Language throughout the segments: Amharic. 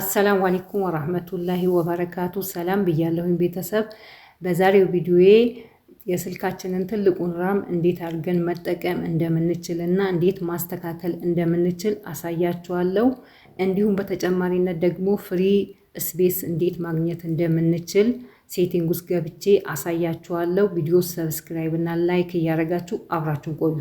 አሰላሙ አለይኩም ወራህመቱላሂ ወበረካቱ። ሰላም ብያለሁኝ ቤተሰብ። በዛሬው ቪዲዮዬ የስልካችንን ትልቁን ራም እንዴት አድርገን መጠቀም እንደምንችልና እንዴት ማስተካከል እንደምንችል አሳያችኋለሁ። እንዲሁም በተጨማሪነት ደግሞ ፍሪ ስፔስ እንዴት ማግኘት እንደምንችል ሴቲንግ ውስጥ ገብቼ አሳያችኋለሁ። ቪዲዮ ሰብስክራይብ እና ላይክ እያደረጋችሁ አብራችሁን ቆዩ።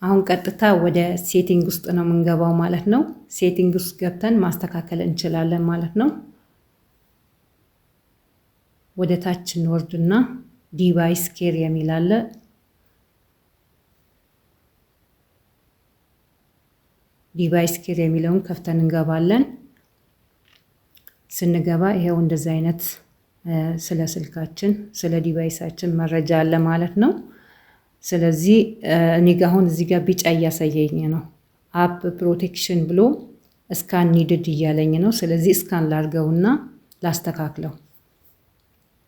አሁን ቀጥታ ወደ ሴቲንግ ውስጥ ነው የምንገባው ማለት ነው። ሴቲንግ ውስጥ ገብተን ማስተካከል እንችላለን ማለት ነው። ወደ ታች እንወርድና ዲቫይስ ኬር የሚል አለ። ዲቫይስ ኬር የሚለውን ከፍተን እንገባለን። ስንገባ ይሄው እንደዚህ አይነት ስለ ስልካችን ስለ ዲቫይሳችን መረጃ አለ ማለት ነው። ስለዚህ እኔ ጋር አሁን እዚህ ጋር ቢጫ እያሳየኝ ነው። አፕ ፕሮቴክሽን ብሎ ስካን ኒድድ እያለኝ ነው። ስለዚህ ስካን ላድርገውና ላስተካክለው።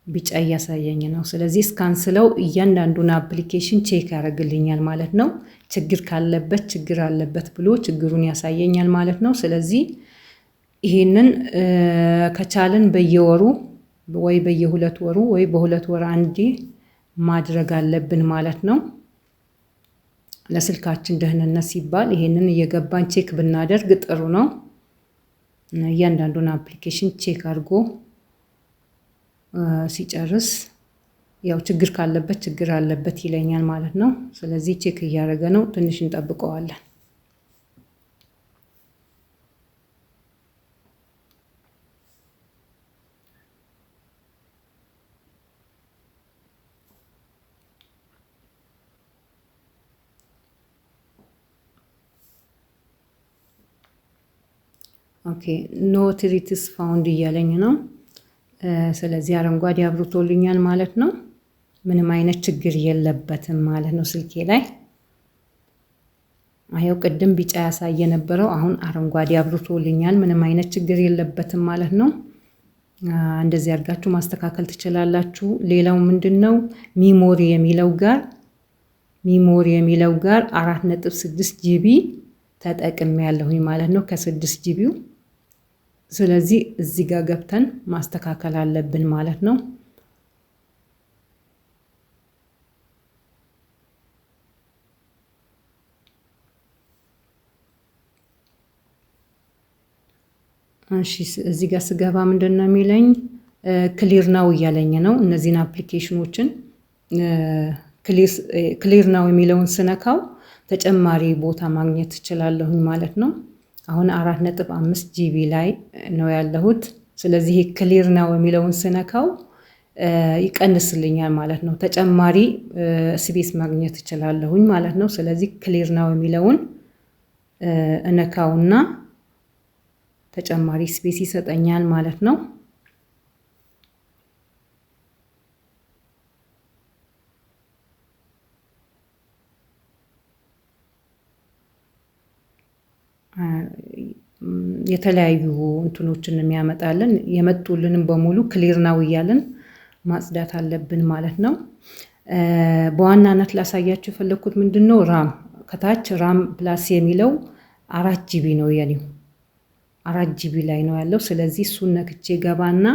ቢጫ እያሳየኝ ነው። ስለዚህ ስካን ስለው እያንዳንዱን አፕሊኬሽን ቼክ ያደርግልኛል ማለት ነው። ችግር ካለበት ችግር አለበት ብሎ ችግሩን ያሳየኛል ማለት ነው። ስለዚህ ይሄንን ከቻልን በየወሩ ወይ በየሁለት ወሩ ወይ በሁለት ወር አንዴ ማድረግ አለብን ማለት ነው። ለስልካችን ደህንነት ሲባል ይሄንን እየገባን ቼክ ብናደርግ ጥሩ ነው። እያንዳንዱን አፕሊኬሽን ቼክ አድርጎ ሲጨርስ ያው ችግር ካለበት ችግር አለበት ይለኛል ማለት ነው። ስለዚህ ቼክ እያደረገ ነው። ትንሽ እንጠብቀዋለን። ኦኬ ኖ ትሪትስ ፋውንድ እያለኝ ነው። ስለዚህ አረንጓዴ አብርቶልኛል ማለት ነው። ምንም አይነት ችግር የለበትም ማለት ነው ስልኬ ላይ። አየው ቅድም ቢጫ ያሳየ ነበረው፣ አሁን አረንጓዴ አብርቶልኛል። ምንም አይነት ችግር የለበትም ማለት ነው። እንደዚህ አድርጋችሁ ማስተካከል ትችላላችሁ። ሌላው ምንድነው ሚሞሪ የሚለው ጋር 4.6 ጂቢ ተጠቅሜያለሁኝ ማለት ነው ከ6 ጂቢው። ስለዚህ እዚህ ጋር ገብተን ማስተካከል አለብን ማለት ነው። እሺ እዚህ ጋር ስገባ ምንድነው የሚለኝ ክሊር ናው እያለኝ ነው። እነዚህን አፕሊኬሽኖችን ክሊር ናው የሚለውን ስነካው ተጨማሪ ቦታ ማግኘት እችላለሁኝ ማለት ነው። አሁን 4.5 ጂቢ ላይ ነው ያለሁት። ስለዚህ ክሊር ናው የሚለውን ስነካው ይቀንስልኛል ማለት ነው። ተጨማሪ ስፔስ ማግኘት እችላለሁኝ ማለት ነው። ስለዚህ ክሊር ናው የሚለውን እነካውና ተጨማሪ ስፔስ ይሰጠኛል ማለት ነው። የተለያዩ እንትኖችን የሚያመጣልን የመጡልንም በሙሉ ክሊር ናው እያልን ማጽዳት አለብን ማለት ነው። በዋናነት ላሳያችሁ የፈለኩት ምንድነው ራም ከታች ራም ፕላስ የሚለው 4 ጂቢ ነው የኔው 4 ጂቢ ላይ ነው ያለው። ስለዚህ እሱን ነክቼ ገባና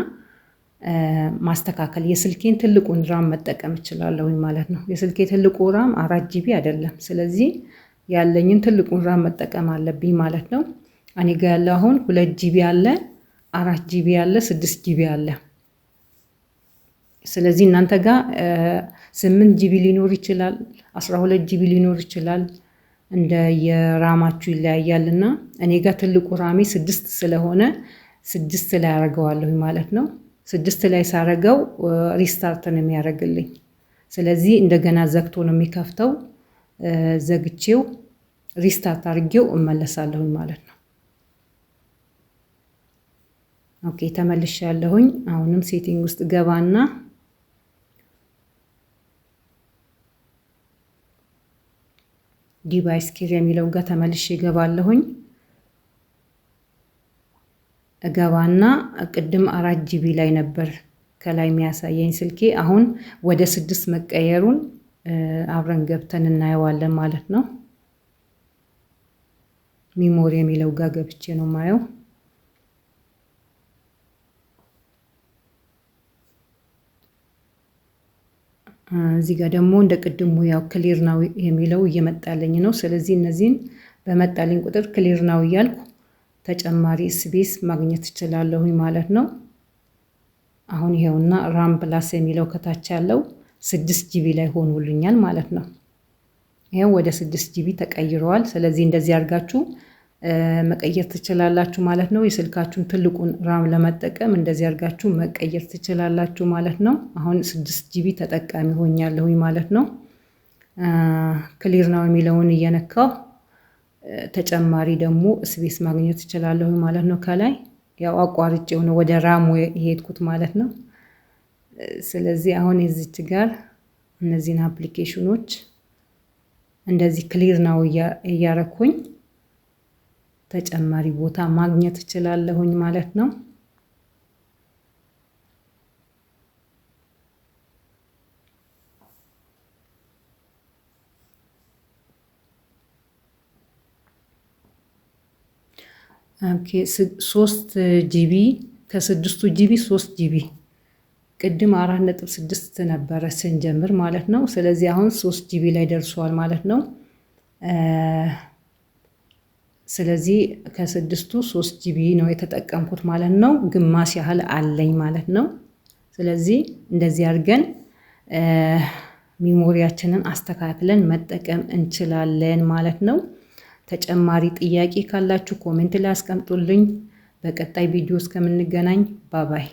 ማስተካከል የስልኬን ትልቁን ራም መጠቀም እችላለሁ ማለት ነው። የስልኬ ትልቁ ራም 4 ጂቢ አይደለም። ስለዚህ ያለኝን ትልቁን ራም መጠቀም አለብኝ ማለት ነው። እኔ ጋር ያለው አሁን 2 ጂቢ አለ፣ 4 ጂቢ አለ፣ 6 ጂቢ አለ። ስለዚህ እናንተ ጋር 8 ጂቢ ሊኖር ይችላል፣ 12 ጂቢ ሊኖር ይችላል። እንደ የራማችሁ ይለያያልና እኔ ጋር ትልቁ ራሜ 6 ስለሆነ 6 ላይ አደርገዋለሁ ማለት ነው። 6 ላይ ሳረገው ሪስታርት ነው የሚያደርግልኝ። ስለዚህ እንደገና ዘግቶ ነው የሚከፍተው። ዘግቼው ሪስታርት አድርጌው እመለሳለሁ ማለት ነው። ኦኬ ተመልሻለሁኝ። አሁንም ሴቲንግ ውስጥ ገባና ዲቫይስ ኬር የሚለው ጋር ተመልሼ ገባለሁኝ። እገባና ቅድም 4 ጂቢ ላይ ነበር ከላይ የሚያሳየኝ ስልኬ። አሁን ወደ 6 መቀየሩን አብረን ገብተን እናየዋለን ማለት ነው። ሚሞሪ የሚለው ጋር ገብቼ ነው ማየው። እዚህ ጋር ደግሞ እንደ ቅድሙ ያው ክሊር ነው የሚለው እየመጣልኝ ነው። ስለዚህ እነዚህን በመጣልኝ ቁጥር ክሊር ነው እያልኩ ተጨማሪ ስፔስ ማግኘት እችላለሁ ማለት ነው። አሁን ይሄውና ራም ፕላስ የሚለው ከታች ያለው 6 ጂቢ ላይ ሆኖልኛል ማለት ነው። ይሄው ወደ 6 ጂቢ ተቀይሯል። ስለዚህ እንደዚህ አድርጋችሁ መቀየር ትችላላችሁ ማለት ነው። የስልካችሁን ትልቁን ራም ለመጠቀም እንደዚህ አድርጋችሁ መቀየር ትችላላችሁ ማለት ነው። አሁን 6 ጂቢ ተጠቃሚ ሆኛለሁ ማለት ነው። ክሊር ነው የሚለውን እየነካው ተጨማሪ ደግሞ ስፔስ ማግኘት እችላለሁ ማለት ነው። ከላይ ያው አቋርጬው ነው ወደ ራሙ የሄድኩት ማለት ነው። ስለዚህ አሁን እዚች ጋር እነዚህን አፕሊኬሽኖች እንደዚህ ክሊር ነው እያረኩኝ ተጨማሪ ቦታ ማግኘት እችላለሁኝ ማለት ነው። ኦኬ 3 ጂቢ ከ6 ጂቢ 3 ጂቢ ቅድም 4.6 ነበረ ስንጀምር ማለት ነው። ስለዚህ አሁን 3 ጂቢ ላይ ደርሷል ማለት ነው። ስለዚህ ከ6ቱ 3 ጂቢ ነው የተጠቀምኩት ማለት ነው። ግማሽ ያህል አለኝ ማለት ነው። ስለዚህ እንደዚህ አድርገን ሚሞሪያችንን አስተካክለን መጠቀም እንችላለን ማለት ነው። ተጨማሪ ጥያቄ ካላችሁ ኮሜንት ላይ አስቀምጡልኝ። በቀጣይ ቪዲዮ እስከምንገናኝ ባባይ።